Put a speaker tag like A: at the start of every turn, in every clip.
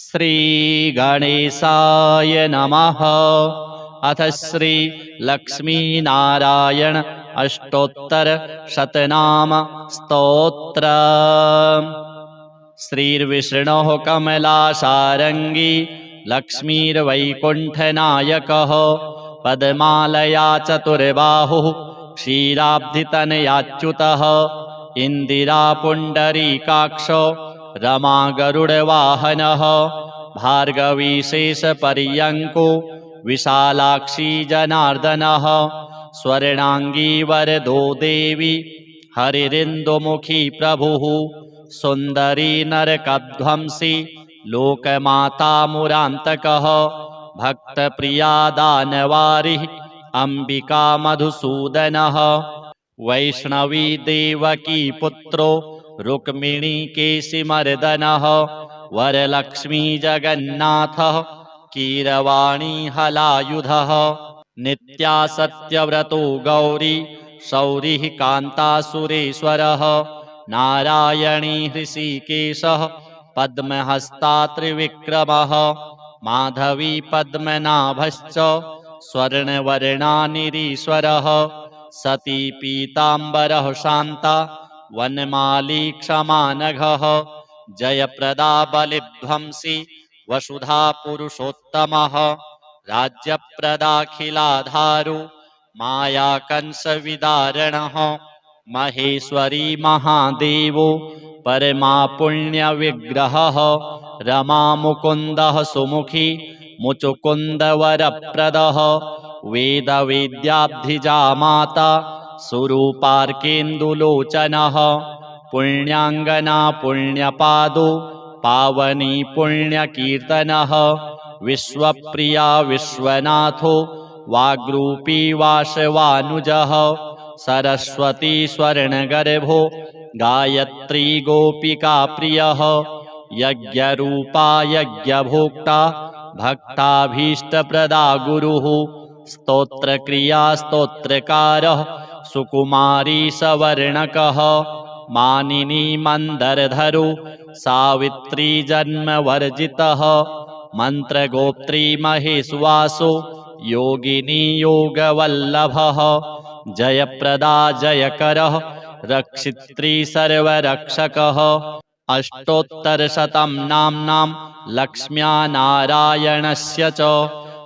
A: श्री गणेशाय नमः। अथ श्री लक्ष्मीनारायण अष्टोत्तर शतनाम स्तोत्र। श्रीर्विष्णुः कमलाशारंगी लक्ष्मीर्वैकुण्ठनायकः पद्मालया चतुर्बाहुः क्षीराब्धितनयाच्युतः इंदिरा पुण्डरीकाक्षो रमा गरुडवाहनः भार्गवी शेषपर्यङ्को विशालाक्षी जनार्दनः स्वर्णांगी वरदो देवी हरिरिन्दुमुखी प्रभुः सुंदरी नरकध्वंसी लोकमाता मुरान्तकः भक्तप्रिया दानवारिः अंबिका मधुसूदनः वैष्णवी देवकी पुत्रो रुक्मिणी केशिमर्दनः वरलक्ष्मी जगन्नाथः कीरवाणी हलायुधः नित्या सत्यव्रतो गौरी शौरिः कान्तासुरेश्वरः नारायणी हृषिकेशः पद्महस्ता त्रिविक्रमः माधवी पद्मनाभश्च स्वर्णवर्णानिरीश्वरः सती पीताम्बरः शान्ता वनमाली क्षमानघः जयप्रदा बलिध्वंसी वसुधा पुरुषोत्तमः राज्यप्रदाखिलाधारो माया कंसविदारणः महेश्वरी महादेवो परमा पुण्यविग्रहः रमा मुकुन्दः सुमुखी मुचुकुन्दवरप्रदः वेदवेद्याब्धिजा माता सुरूपार्केन्दुलोचनः पुण्याङ्गना पुण्यपादो पावनी पुण्यकीर्तनः विश्वप्रिया विश्वनाथो वाग्रूपी वासवानुजः सरस्वती स्वर्णगर्भो गायत्री गोपिका प्रियः यज्ञरूपा यज्ञभोक्ता भक्ताभीष्टप्रदा गुरुः स्तोत्रक्रिया स्तोत्रकारः सुकुमारी सवर्णकः मानिनी मंदरधरो सावित्री जन्मवर्जितः मंत्रगोत्री महेश्वासो योगिनी योगवल्लभः जयप्रदा जयकरः रक्षित्री सर्वरक्षकः अष्टोत्तरशतं नाम्नां लक्ष्म्या नारायणस्य च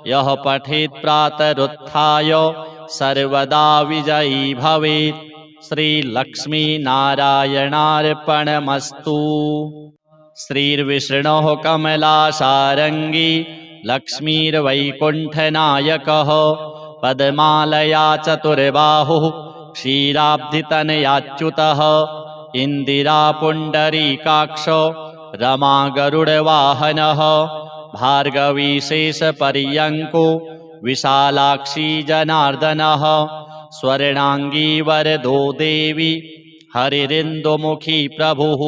A: यः पठेत् प्रातरुत्थाय सर्वदा विजयी भवेत्। श्री लक्ष्मी नारायणार्पणमस्तु। श्रीर्विष्णुः कमलाशारंगी लक्ष्मीर्वैकुण्ठनायकः पद्मालया चतुर्बाहुः क्षीराब्धितनयाच्युतः इंदिरा पुण्डरीकाक्षो रमा गरुडवाहनः भार्गवी शेषपर्यङ्को विशालाक्षी जनार्दनः स्वर्णांगी वरदो देवी हरिरिन्दुमुखी प्रभुः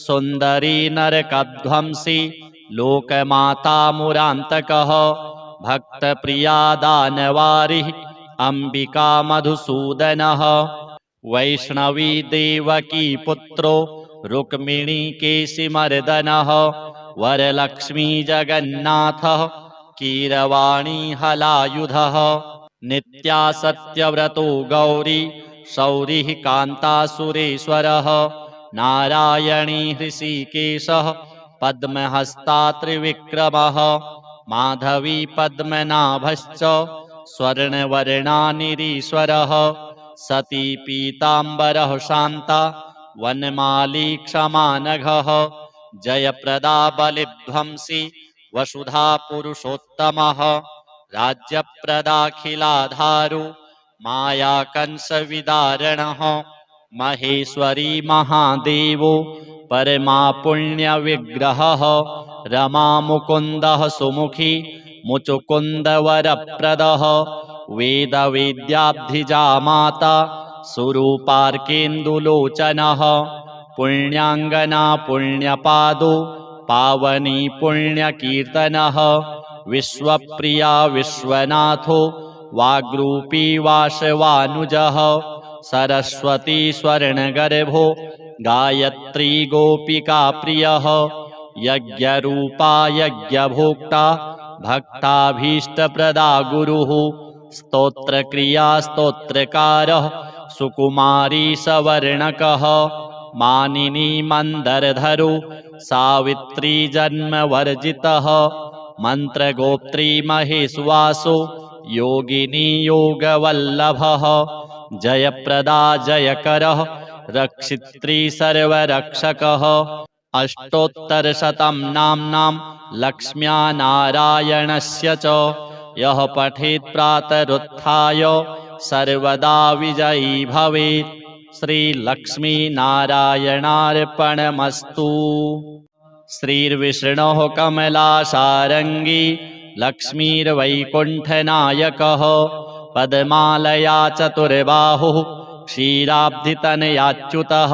A: सुंदरी नरकध्वंसी लोकमाता मुरान्तकः भक्तप्रिया दानवारिः अंबिका मधुसूदनः वैष्णवी देवकी पुत्रो रुक्मिणी केशिमर्दनः वरलक्ष्मी जगन्नाथः कीरवाणी हलायुधः नित्या सत्यव्रतो गौरी शौरिः कान्तासुरेश्वरः नारायणी हृषिकेशः पद्महस्ता त्रिविक्रमः माधवी पद्मनाभश्च स्वर्णवर्णानिरीश्वरः सती पीताम्बरः शान्ता वनमाली क्षमानघः जयप्रदा बलिध्वंसी वसुधा पुरुषोत्तमः राज्यप्रदाखिलाधारो माया कंसविदारणः महेश्वरी महादेवो परमा पुण्यविग्रहः रमा मुकुन्दः सुमुखी मुचुकुन्दवरप्रदः वेदवेद्याब्धिजा माता सुरूपार्केन्दुलोचनः पुण्याङ्गना पुण्यपादो पावनी पुण्यकीर्तनः विश्वप्रिया विश्वनाथो वाग्रूपी वासवानुजः सरस्वती स्वर्णगर्भो गायत्री गोपिका प्रियः यज्ञरूपा यज्ञभोक्ता भक्ताभीष्टप्रदा गुरुः स्तोत्रक्रिया स्तोत्रकारः सुकुमारी सवर्णकः मानिनी मन्दरधरो सावित्री जन्मवर्जितः मन्त्रगोत्री महेश्वासो योगिनी योगवल्लभः जयप्रदा जयकरः रक्षित्री सर्वरक्षकः अष्टोत्तरशतं नाम्नां लक्ष्म्या नारायणस्य च यः पठेत् प्रातरुत्थाय सर्वदा विजयी भवेत्। श्रीलक्ष्मीनारायणार्पणमस्तु। श्रीर्विष्णोः कमलासारङ्गी लक्ष्मीर्वैकुण्ठनायकः पद्मालया चतुर्बाहुः क्षीराब्धितनयाच्युतः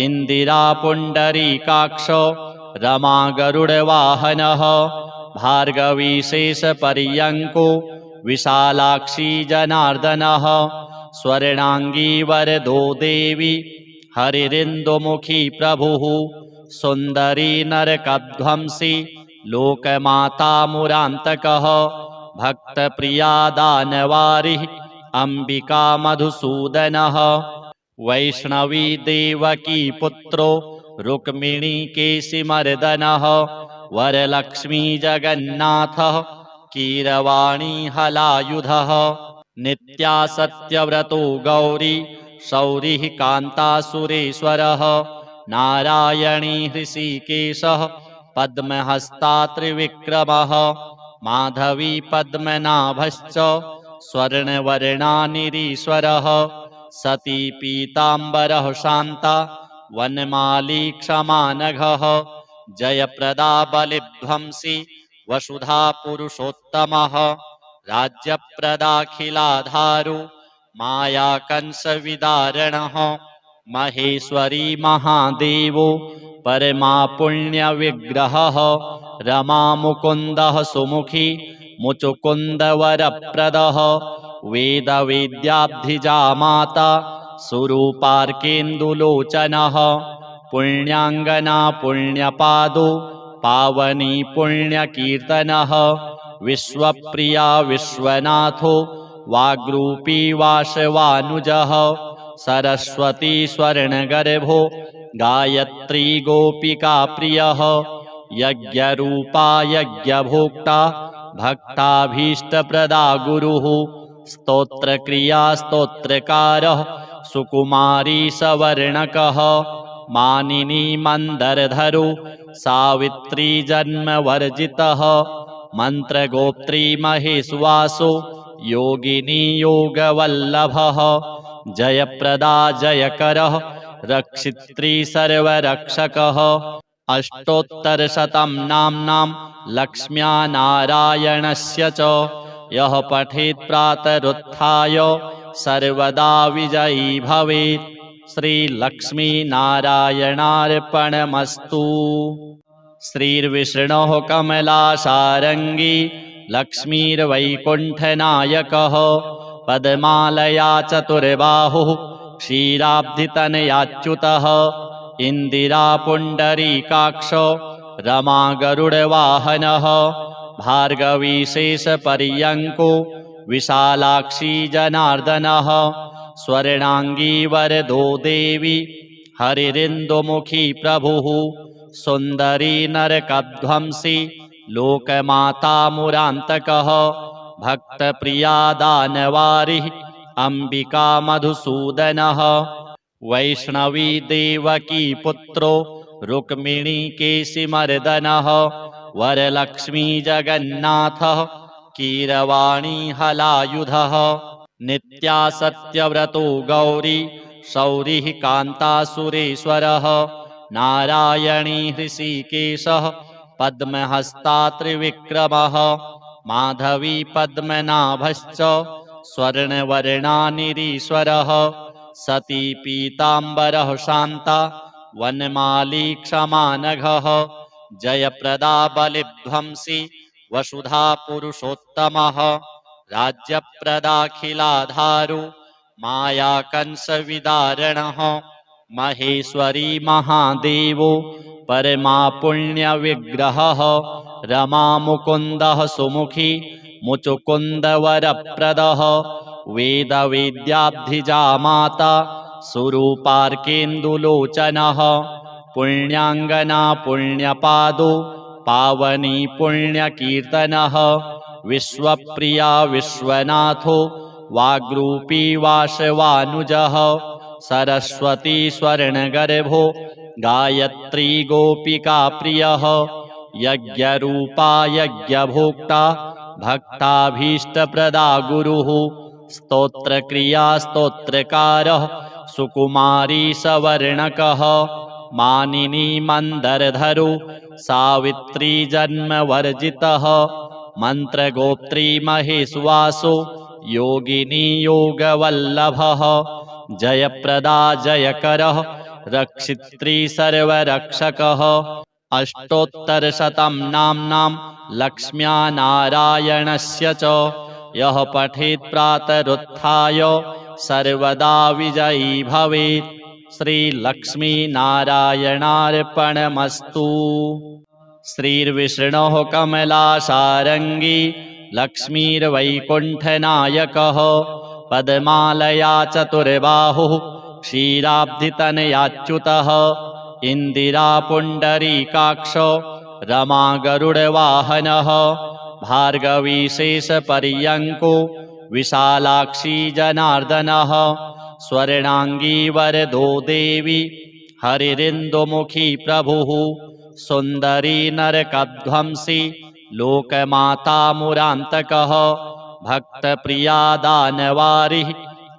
A: इन्दिरा पुण्डरीकाक्षो रमा गरुडवाहनः भार्गवी शेषपर्यङ्को विशालाक्षी जनार्दनः स्वर्णाङ्गी वरदो देवी हरिरिन्दुमुखी प्रभुः सुन्दरी नरकध्वंसी लोकमाता मुरान्तकः भक्तप्रिया दानवारिः अम्बिका मधुसूदनः वैष्णवी देवकी पुत्रो रुक्मिणी केशिमर्दनः वरलक्ष्मी जगन्नाथः कीरवाणी हलायुधः नित्या सत्यव्रतो गौरी शौरिः कान्तासुरेश्वरः नारायणी हृषीकेशः पद्महस्ता त्रिविक्रमः माधवी पद्मनाभश्च स्वर्णवर्णानिरीश्वरः सती पीताम्बरः शान्ता वनमाली क्षमानघः जयप्रदा बलिध्वंसी वसुधा पुरुषोत्तमः राज्यप्रदाखिलाधारो मायाकंसविदारणः महेश्वरी महादेवो परमा पुण्यविग्रहः रमामुकुन्दः सुमुखी मुचुकुन्दवरप्रदः वेदवेद्याब्धिजा माता सुरूपार्केन्दुलोचनः पुण्याङ्गना पुण्यपादो पावनी पुण्यकीर्तनः विश्वप्रिया विश्वनाथो वाग्रूपी वासवानुजः सरस्वती स्वर्णगर्भो गायत्री गोपिका प्रियः यज्ञरूपा यज्ञभोक्ता भक्ताभीष्टप्रदा गुरुः स्तोत्रक्रिया स्तोत्रकारः सुकुमारी सवर्णकः मानिनी मन्दरधरो सावित्री जन्मवर्जितः मन्त्रगोत्री महेश्वासो योगिनी योगवल्लभः जयप्रदा जयकरः रक्षित्री सर्वरक्षकः अष्टोत्तरशतं नाम्नां लक्ष्म्या नारायणस्य च यः पठेत् प्रातरुत्थाय सर्वदा विजयी भवेत्। श्रीलक्ष्मीनारायणार्पणमस्तु। श्रीर्विष्णोः कमलासारङ्गी लक्ष्मीर्वैकुण्ठनायकः पद्मालया चतुर्बाहुः क्षीराब्धितनयाच्युतः इन्दिरा पुण्डरीकाक्षो रमा गरुडवाहनः भार्गवी शेषपर्यङ्को विशालाक्षी जनार्दनः स्वर्णाङ्गी वरदो देवी हरिरिन्दुमुखी प्रभुः सुन्दरी नरकध्वंसी लोकमाता मुरान्तकः भक्तप्रिया दानवारिः अम्बिका मधुसूदनः वैष्णवी देवकी पुत्रो रुक्मिणी केशिमर्दनः वरलक्ष्मी जगन्नाथः कीरवाणी हलायुधः नित्या सत्यव्रतो गौरी शौरिः कान्तासुरेश्वरः नारायणी हृषीकेशः पद्महस्ता त्रिविक्रमः माधवी पद्मनाभश्च स्वर्णवर्णानिरीश्वरः सती पीताम्बरः शान्ता वनमाली क्षमानघः जयप्रदा बलिध्वंसी वसुधा पुरुषोत्तमः राज्यप्रदाखिलाधारो मायाकंसविदारणः महेश्वरी महादेवो परमा पुण्यविग्रहः रमा मुकुन्दः सुमुखी मुचुकुन्दवरप्रदः वेदवेद्याब्धिजा माता सुरूपार्केन्दुलोचनः पुण्याङ्गना पुण्यपादो पावनी पुण्यकीर्तनः विश्वप्रिया विश्वनाथो वाग्रूपी वासवानुजः सरस्वती स्वर्णगर्भो गायत्री गोपिका प्रियः यज्ञरूपा यज्ञभोक्ता भक्ताभीष्टप्रदा गुरुः स्तोत्रक्रिया स्तोत्रकारः सुकुमारी सवर्णकः मानिनी मन्दरधरो सावित्री जन्मवर्जितः मन्त्रगोत्री महेश्वासो योगिनी योगवल्लभः जयप्रदा जयकरः रक्षित्री सर्वरक्षकः अष्टोत्तरशतं नाम्नां लक्ष्म्या नारायणस्य च यः पठेत् प्रातरुत्थाय सर्वदा विजयी भवेत्। श्रीलक्ष्मीनारायणार्पणमस्तु। श्रीर्विष्णोः कमलासारङ्गी लक्ष्मीर्वैकुण्ठनायकः पद्मालया चतुर्बाहुः क्षीराब्धितनयाच्युतः इन्दिरा पुण्डरीकाक्षो रमा गरुडवाहनः भार्गवी शेषपर्यङ्को विशालाक्षी जनार्दनः स्वर्णाङ्गी वरदो देवी हरिरिन्दुमुखी प्रभुः सुन्दरी नरकध्वंसी लोकमाता मुरान्तकः भक्तप्रिया दानवारिः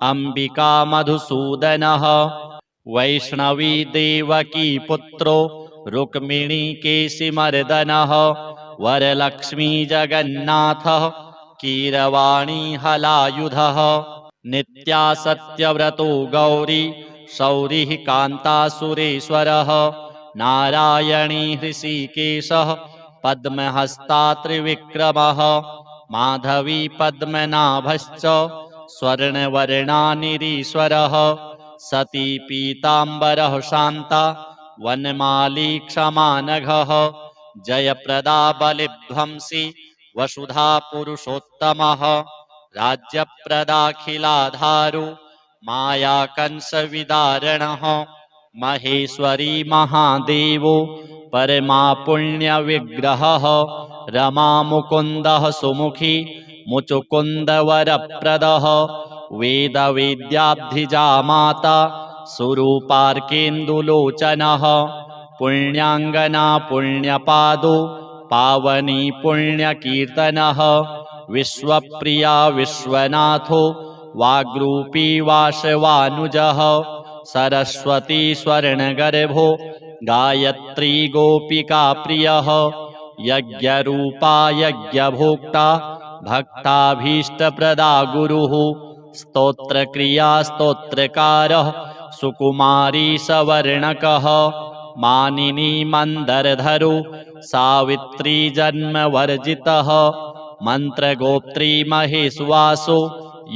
A: अम्बिका मधुसूदनः वैष्णवी देवकी पुत्रो रुक्मिणीकेशिमर्दनः वरलक्ष्मी जगन्नाथः कीरवाणी हलायुधः नित्या सत्यव्रतो गौरी शौरिः कान्तासुरेश्वरः नारायणी हृषीकेशः पद्महस्ता त्रिविक्रमः माधवी पद्मनाभश्च स्वर्णवर्णानिरीश्वरः सती पीताम्बरः शान्ता वनमाली क्षमानघः जयप्रदा बलिध्वंसी वसुधा पुरुषोत्तमः राज्यप्रदाखिलाधारो मायाकंसविदारणः महेश्वरी महादेवो परमा पुण्यविग्रहः रमा मुकुन्दः सुमुखी मुचुकुन्दवरप्रदः वेदवेद्याब्धिजा माता सुरूपार्केन्दुलोचनः पुण्याङ्गना पुण्यपादो पावनी पुण्यकीर्तनः विश्वप्रिया विश्वनाथो वाग्रूपी वासवानुजः सरस्वती स्वर्णगर्भो गायत्री गोपिका प्रियः यज्ञरूपा यज्ञभोक्ता भक्ताभीष्टप्रदा गुरुः स्तोत्रक्रिया स्तोत्रकारः सुकुमारी सवर्णकः मानिनी मन्दरधरो सावित्री जन्मवर्जितः मन्त्रगोत्री महेश्वासो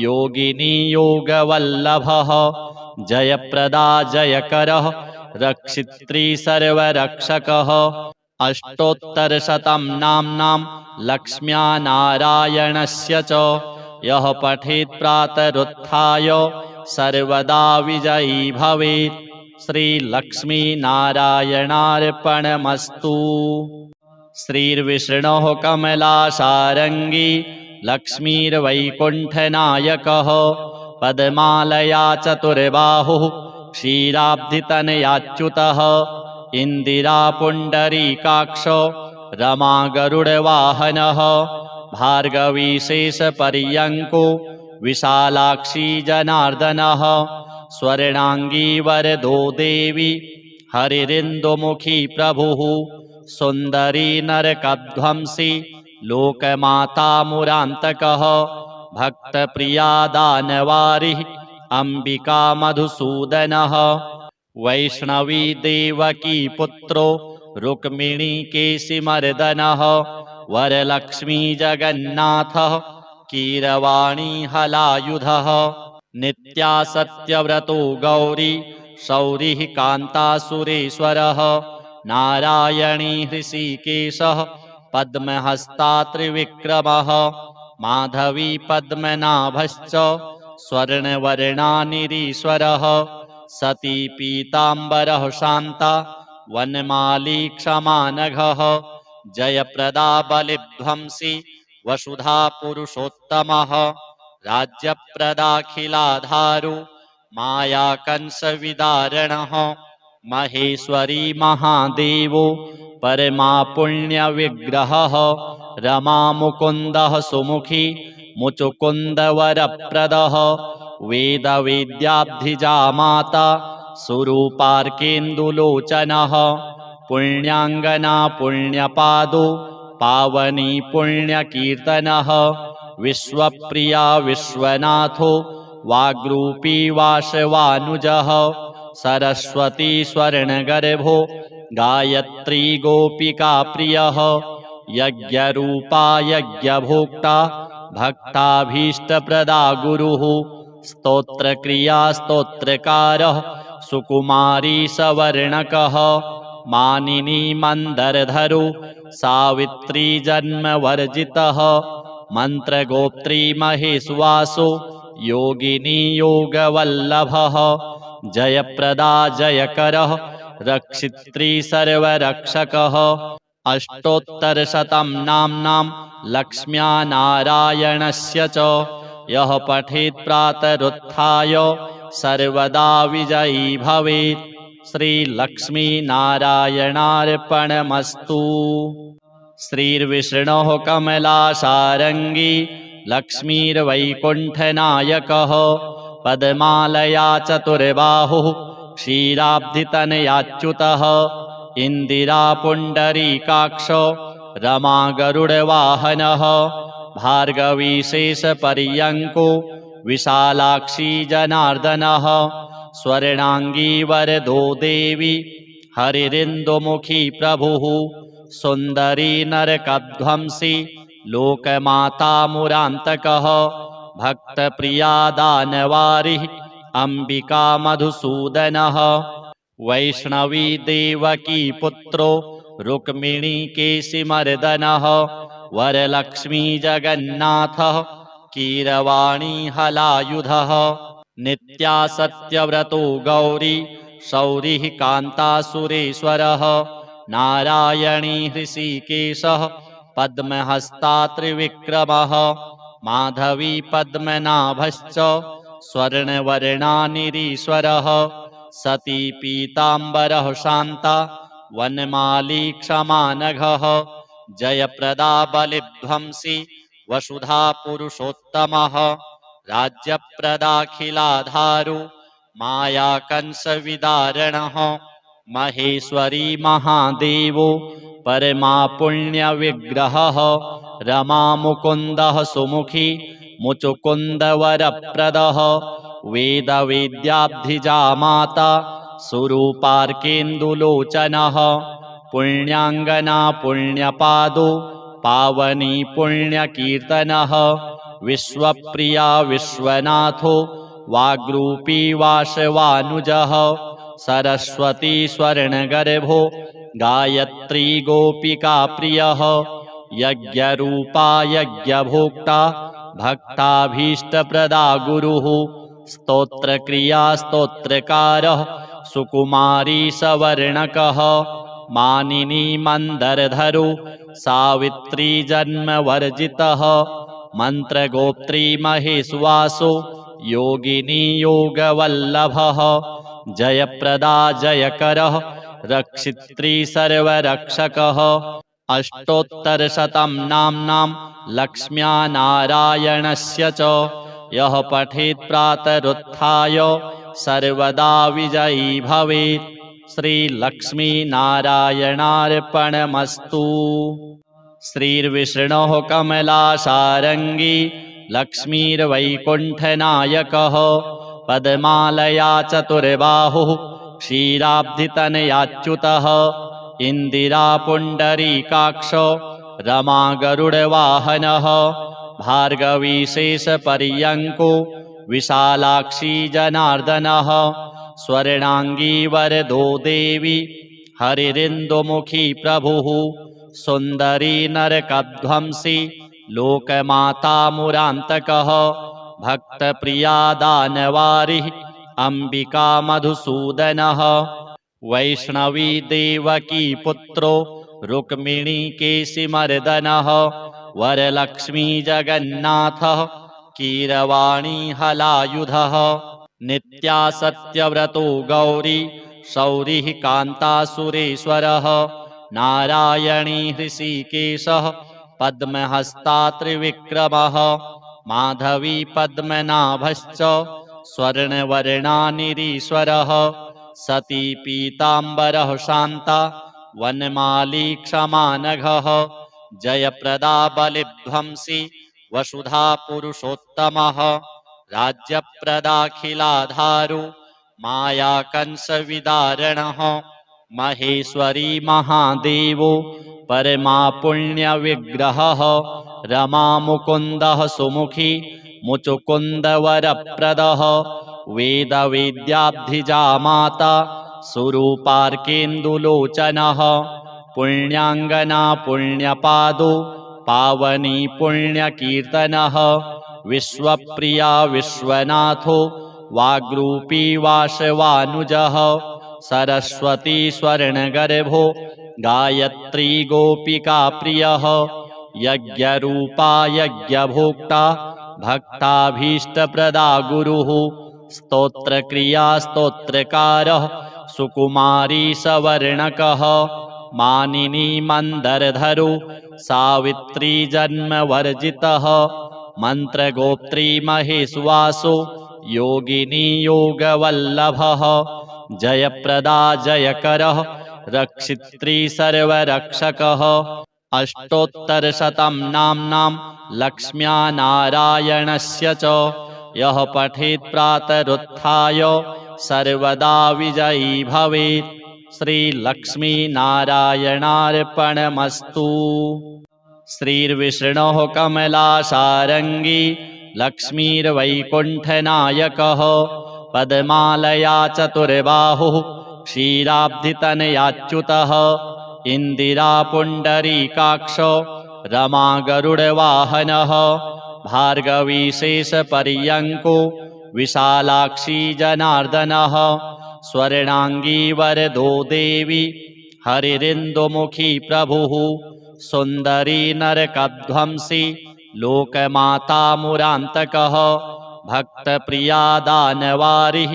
A: योगिनी योगवल्लभः जयप्रदा जयकरः रक्षित्री सर्वरक्षकः अष्टोत्तरशतं नाम्नां लक्ष्म्या नारायणस्य च यः पठेत् प्रातरुत्थाय सर्वदा विजयी भवेत्। श्रीलक्ष्मीनारायणार्पणमस्तु। श्रीर्विष्णोः कमलासारङ्गी लक्ष्मीर्वैकुण्ठनायकः पद्मालया चतुर्बाहुः क्षीराब्धितनयाच्युतः इन्दिरा पुण्डरीकाक्षो रमा गरुडवाहनः भार्गवी शेषपर्यङ्को विशालाक्षी जनार्दनः स्वर्णाङ्गी वरदो देवी हरिरिन्दुमुखी प्रभुः सुन्दरी नरकध्वंसी लोकमाता मुरान्तकः भक्तप्रिया दानवारिः अम्बिका मधुसूदनः वैष्णवी देवकी पुत्रो रुक्मिणीकेशिमर्दनः वरलक्ष्मी जगन्नाथः कीरवाणी हलायुधः नित्या सत्यव्रतो गौरी शौरिः कान्तासुरेश्वरः नारायणी हृषीकेशः पद्महस्ता त्रिविक्रमः माधवी पद्मनाभश्च स्वर्णवर्णानिरीश्वरः सती पीताम्बरः शान्ता वनमाली क्षमानघः जयप्रदा बलिध्वंसी वसुधा पुरुषोत्तमः राज्यप्रदाखिलाधारु मायाकंसविदारणः महेश्वरी महादेवो परमा पुण्यविग्रहः रमामुकुन्दः सुमुखी मुचुकुन्दवरप्रदः वेदवेद्याब्धिजा माता सुरूपार्केन्दुलोचनः पुण्याङ्गना पुण्यपादो पावनी पुण्यकीर्तनः विश्वप्रिया विश्वनाथो वाग्रूपी वासवानुजः सरस्वती स्वर्णगर्भो गायत्री गोपिकाप्रियः यज्ञरूपा यज्ञभोक्ता भक्ताभीष्टप्रदा गुरुः स्तोत्रक्रिया स्तोत्रकारः सुकुमारी सवर्णकः मानिनी मन्दरधरो सावित्री जन्मवर्जितः मन्त्रगोत्री महेश्वासो योगिनी योगवल्लभः जयप्रदा जयकरः रक्षित्री सर्वरक्षकः अष्टोत्तरशतं नाम्नां लक्ष्म्या नारायणस्य च यः पठेत् प्रातरुत्थाय सर्वदा विजयी भवेत्। श्रीलक्ष्मीनारायणार्पणमस्तु। श्रीर्विष्णोः कमलासारङ्गी लक्ष्मीर्वैकुण्ठनायकः पद्मालया चतुर्बाहुः क्षीराब्धितनयाच्युतः इन्दिरापुण्डरीकाक्षो रमा गरुडवाहनः भार्गवीशेषपर्यङ्को विशालाक्षी जनार्दनः स्वर्णाङ्गी वरदो देवी हरिरिन्दुमुखी प्रभुः सुन्दरी नरकध्वंसी लोकमाता मुरान्तकः भक्तप्रिया दानवारिः अम्बिका मधुसूदनः वैष्णवी देवकी पुत्रो रुक्मिणी केशिमर्दनः वरलक्ष्मी जगन्नाथः कीरवाणी हलायुधः नित्या सत्यव्रतो गौरी शौरिः कान्तासुरेश्वरः नारायणी हृषीकेशः पद्महस्ता त्रिविक्रमः माधवी पद्मनाभश्च स्वर्णवर्णानिरीश्वरः सती पीताम्बरः शान्ता वनमाली क्षमानघः जयप्रदा बलिध्वंसी वसुधा पुरुषोत्तमः राज्यप्रदाखिलाधारु मायाकंसविदारणः महेश्वरी महादेवो परमा पुण्यविग्रहः रमामुकुन्दः सुमुखी मुचुकुन्दवरप्रदः वेदवेद्याब्धिजा माता सुरूपार्केन्दुलोचनः पुण्याङ्गना पुण्यपादो पावनी पुण्यकीर्तनः विश्वप्रिया विश्वनाथो वाग्रूपी वासवानुजः सरस्वती स्वर्णगर्भो गायत्री गोपिकाप्रियः यज्ञरूपा यज्ञभोक्ता भक्ताभीष्टप्रदा गुरुः स्तोत्रक्रिया स्तोत्रकारः सुकुमारी सवर्णकः मानिनी मन्दरधरो सावित्री जन्मवर्जितः मन्त्रगोत्री महेश्वासो योगिनी योगवल्लभः जयप्रदा जयकरः रक्षित्री सर्वरक्षकः अष्टोत्तरशतं नाम्नां लक्ष्म्या नारायणस्य च यः पठेत् प्रातरुत्थाय सर्वदा विजयी भवेत्। श्रीलक्ष्मीनारायणार्पणमस्तु। श्रीर्विष्णोः कमलासारङ्गी लक्ष्मीर्वैकुण्ठनायकः पद्मालया चतुर्बाहुः क्षीराब्धितनयाच्युतः इन्दिरापुण्डरीकाक्षो रमा गरुडवाहनः भार्गवीशेषपर्यङ्को विशालाक्षी जनार्दनः स्वर्णांगी वरदो देवी हरिरिन्दुमुखी प्रभुः सुन्दरी नरकध्वंसी लोकमाता मुरान्तकः भक्तप्रिया दानवारिः अम्बिका मधुसूदनः वैष्णवी देवकी पुत्रो रुक्मिणी केशिमर्दनः वरलक्ष्मी जगन्नाथः कीरवाणी हलायुधः नित्या सत्यव्रतो गौरी शौरिः कान्तासुरेश्वरः नारायणी हृषीकेशः पद्महस्ता त्रिविक्रमः माधवी पद्मनाभश्च स्वर्णवर्णानिरीश्वरः सती पीताम्बरः शान्ता वनमाली क्षमानघः जयप्रदा बलिध्वंसी वसुधा पुरुषोत्तमः राज्यप्रदाखिलाधारो मायाकंसविदारणः महेश्वरी महादेवो परमा पुण्यविग्रहः रमामुकुन्दः सुमुखी मुचुकुन्दवरप्रदः वेदवेद्याब्धिजा माता सुरूपार्केन्दुलोचनः पुण्याङ्गना पुण्यपादो पावनी पुण्यकीर्तनः विश्वप्रिया विश्वनाथो वाग्रूपी वासवानुजः सरस्वती स्वर्णगर्भो गायत्री गोपिका प्रियः यज्ञरूपा यज्ञभोक्ता भक्ताभीष्टप्रदा गुरुः स्तोत्रक्रिया स्तोत्रकारः सुकुमारी सवर्णकः मानिनी मन्दरधरो सावित्री जन्मवर्जितः मन्त्रगोत्री महेश्वासो योगिनी योगवल्लभः जयप्रदा जयकरः रक्षित्री सर्वरक्षकः अष्टोत्तरशतं नाम्नां लक्ष्म्या नारायणस्य च यः पठेत् प्रातरुत्थाय सर्वदा विजयी भवेत्। श्रीलक्ष्मीनारायणार्पणमस्तु। श्रीर्विष्णोः कमलाशारङ्गी लक्ष्मीर्वैकुण्ठनायकः पद्मालया चतुर्बाहुः क्षीराब्धितनयाच्युतः इन्दिरा पुण्डरीकाक्षो रमा गरुडवाहनः भार्गवी शेषपर्यङ्को विशालाक्षी जनार्दनः स्वर्णांगी वरदो देवी हरिरिन्दुमुखी प्रभुः सुन्दरी नरकध्वंसी लोकमाता मुरान्तकः भक्तप्रिया दानवारिः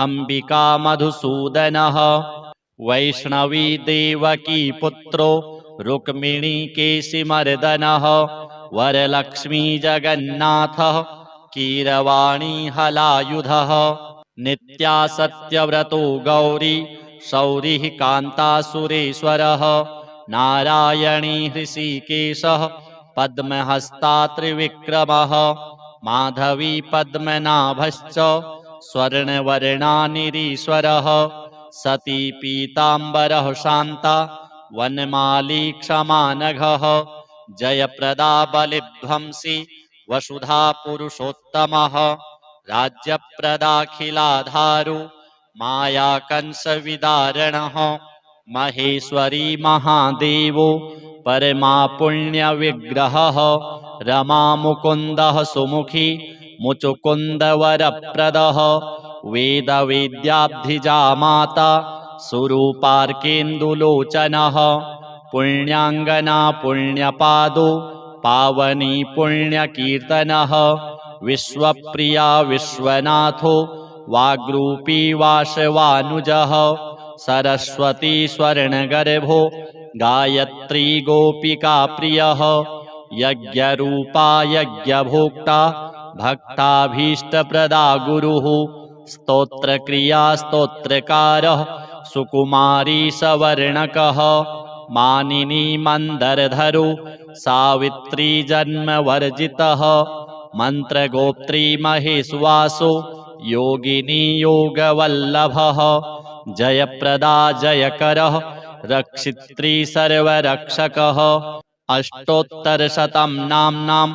A: अम्बिका मधुसूदनः वैष्णवी देवकी पुत्रो रुक्मिणी केशिमर्दनः वरलक्ष्मी जगन्नाथः कीरवाणी हलायुधः नित्या सत्यव्रतो गौरी शौरिः कान्तासुरेश्वरः नारायणी हृषीकेशः पद्महस्ता त्रिविक्रमः माधवी पद्मनाभश्च स्वर्णवर्णानिरीश्वरः सती पीताम्बरः शान्ता वनमाली क्षमानघः जयप्रदा बलिध्वंसी वसुधा पुरुषोत्तमः राज्यप्रदाखिलाधारो मायाकंसविदारणः महेश्वरी महादेवो परमा पुण्यविग्रहः रमामुकुन्दः सुमुखी मुचुकुन्दवरप्रदः वेदवेद्याब्धिजा माता सुरूपार्केन्दुलोचनः पुण्याङ्गना पुण्यपादो पावनी पुण्यकीर्तनः विश्वप्रिया विश्वनाथो वाग्रूपी वासवानुजः सरस्वती स्वर्णगर्भो गायत्री गोपिका प्रियः यज्ञरूपा यज्ञभोक्ता भक्ताभीष्टप्रदा गुरुः स्तोत्रक्रिया स्तोत्रकारः सुकुमारी सवर्णकः मानिनी मन्दरधरो सावित्री जन्मवर्जितः मन्त्रगोत्री महेश्वासो योगिनी योगवल्लभः जयप्रदा जयकरः रक्षित्री सर्वरक्षकः अष्टोत्तरशतं नाम्नां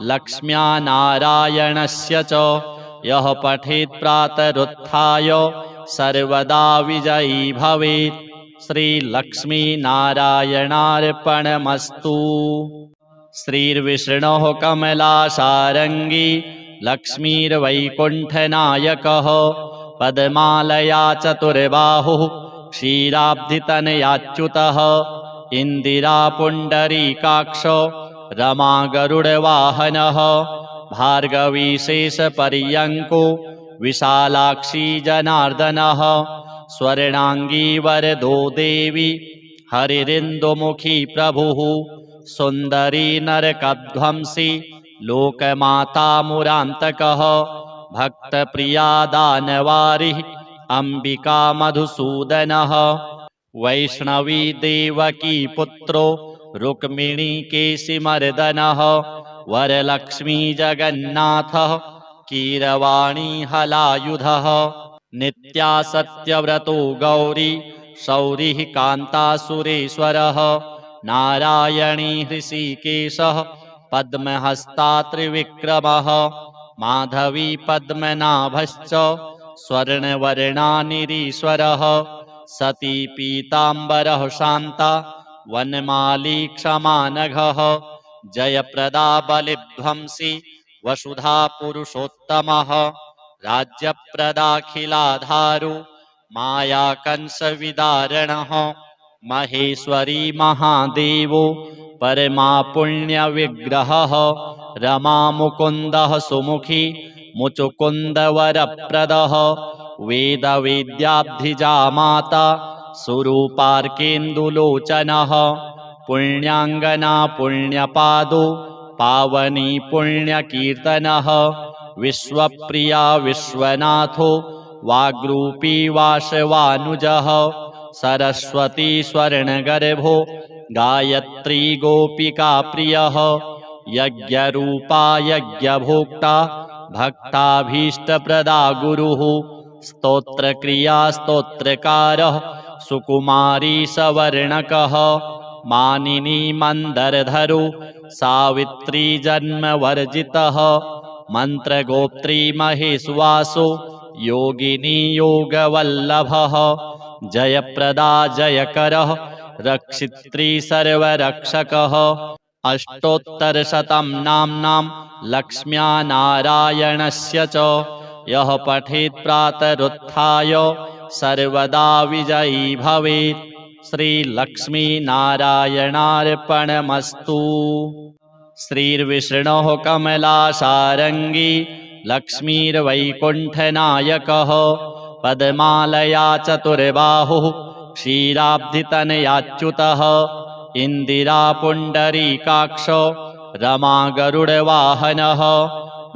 A: लक्ष्म्या नारायणस्य च यः पठेत् प्रातरुत्थाय सर्वदा विजयी भवेत्। श्रीलक्ष्मीनारायणार्पणमस्तु। श्रीर्विष्णोः कमलासारङ्गी लक्ष्मीर्वैकुण्ठनायकः पद्मालया चतुर्बाहुः क्षीराब्धितनयाच्युतः इन्दिरापुण्डरीकाक्षो रमा गरुडवाहनः भार्गवीशेषपर्यङ्को विशालाक्षी जनार्दनः स्वर्णाङ्गी वरदो देवी हरिरिन्दुमुखी प्रभुः सुन्दरी नरकध्वंसी लोकमाता मुरान्तकः भक्तप्रिया दानवारिः अम्बिका मधुसूदनः वैष्णवी देवकी पुत्रो रुक्मिणीकेशिमर्दनः वरलक्ष्मी जगन्नाथः कीरवाणी हलायुधः नित्या सत्यव्रतो गौरी शौरिः कान्तासुरेश्वरः नारायणी हृषीकेशः पद्महस्ता त्रिविक्रमः माधवी पद्मनाभश्च स्वर्णवर्णानिरीश्वरः सती पीताम्बरः शान्ता वनमाली क्षमानघः जयप्रदा बलिध्वंसी वसुधा पुरुषोत्तमः राज्यप्रदाखिलाधारो मायाकंसविदारणः महेश्वरी महादेवो परमा पुण्यविग्रहः रमामुकुन्दः सुमुखी मुचुकुन्दवरप्रदः वेदवेद्याब्धिजा माता सुरूपार्केन्दुलोचनः पुण्याङ्गना पुण्यपादो पावनी पुण्यकीर्तनः विश्वप्रिया विश्वनाथो वाग्रूपी वासवानुजः सरस्वती स्वर्णगर्भो गायत्री गोपिका प्रियः यज्ञरूपा यज्ञभोक्ता भक्ताभीष्टप्रदा गुरुः स्तोत्रक्रिया स्तोत्रकारः सुकुमारी सवर्णकः मानिनी मन्दरधरो सावित्री जन्मवर्जितः मन्त्रगोप्त्री महेश्वासो योगिनी योगवल्लभः जयप्रदा जयकरः रक्षित्री सर्वरक्षकः अष्टोत्तरशतं नाम्नां लक्ष्म्या नारायणस्य च यः पठेत् प्रातरुत्थाय सर्वदा विजयी भवेत्। श्रीलक्ष्मीनारायणार्पणमस्तु। श्रीर्विष्णोः कमलासारङ्गी लक्ष्मीर्वैकुण्ठनायकः पद्मालया चतुर्बाहुः क्षीराब्धितनयाच्युतः इन्दिरापुण्डरीकाक्षो रमा गरुडवाहनः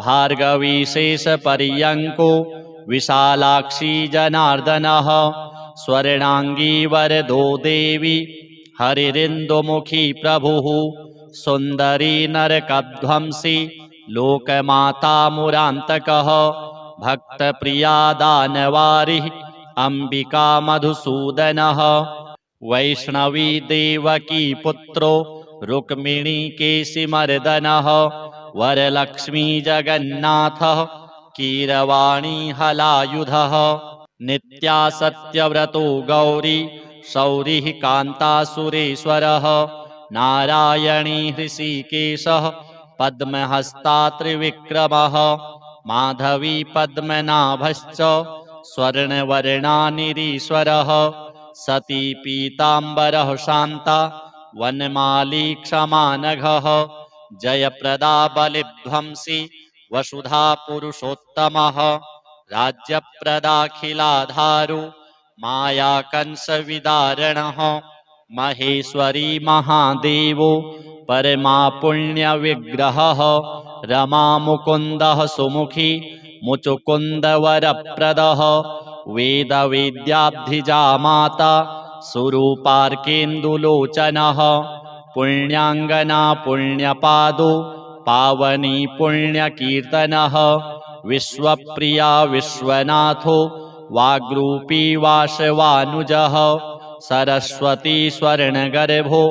A: भार्गवीशेषपर्यङ्को विशालाक्षी जनार्दनः स्वर्णाङ्गी वरदो देवी हरिरिन्दुमुखी प्रभुः सुन्दरी नरकध्वंसी लोकमाता मुरान्तकः भक्तप्रिया दानवारिः अम्बिका मधुसूदनः वैष्णवी देवकी पुत्रो रुक्मिणीकेशिमर्दनः वरलक्ष्मी जगन्नाथः कीरवाणी हलायुधः नित्या सत्यव्रतो गौरी शौरिः कान्तासुरेश्वरः नारायणी हृषीकेशः पद्महस्ता त्रिविक्रमः माधवी पद्मनाभश्च स्वर्णवर्णानिरीश्वरः सती पीताम्बरः शान्ता वनमाली क्षमानघः जयप्रदा बलिध्वंसी वसुधा पुरुषोत्तमः राज्यप्रदाखिलाधारो मायाकंसविदारणः महेश्वरी महादेवो परमा पुण्यविग्रहः रमामुकुन्दः सुमुखी मुचुकुन्दवरप्रदः वेदवेद्याब्धिजा माता सुरूपार्केन्दुलोचनः पुण्याङ्गना पुण्यपादो पावनी पुण्यकीर्तनः विश्वप्रिया विश्वनाथो वाग्रूपी वासवानुजः सरस्वती स्वर्णगर्भो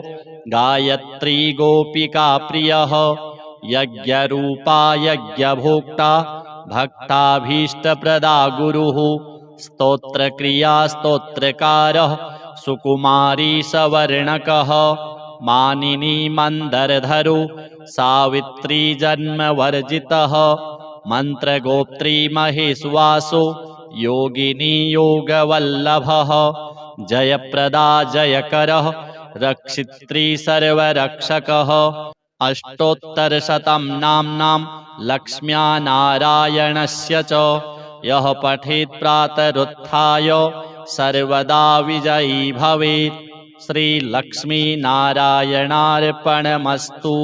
A: गायत्री गोपिका प्रियः यज्ञरूपा यज्ञभोक्ता भक्ताभीष्टप्रदा गुरुः स्तोत्रक्रिया स्तोत्रकारः सुकुमारी सवर्णकः मानिनी मन्दरधरो सावित्री जन्मवर्जितः मन्त्रगोत्री महेश्वासो योगिनी योगवल्लभः जयप्रदा जयकरः रक्षित्री सर्वरक्षकः अष्टोत्तरशतं नाम्नां लक्ष्म्या नारायणस्य च यः पठेत् प्रातरुत्थाय सर्वदा विजयी भवेत्। श्रीलक्ष्मीनारायणार्पणमस्तु।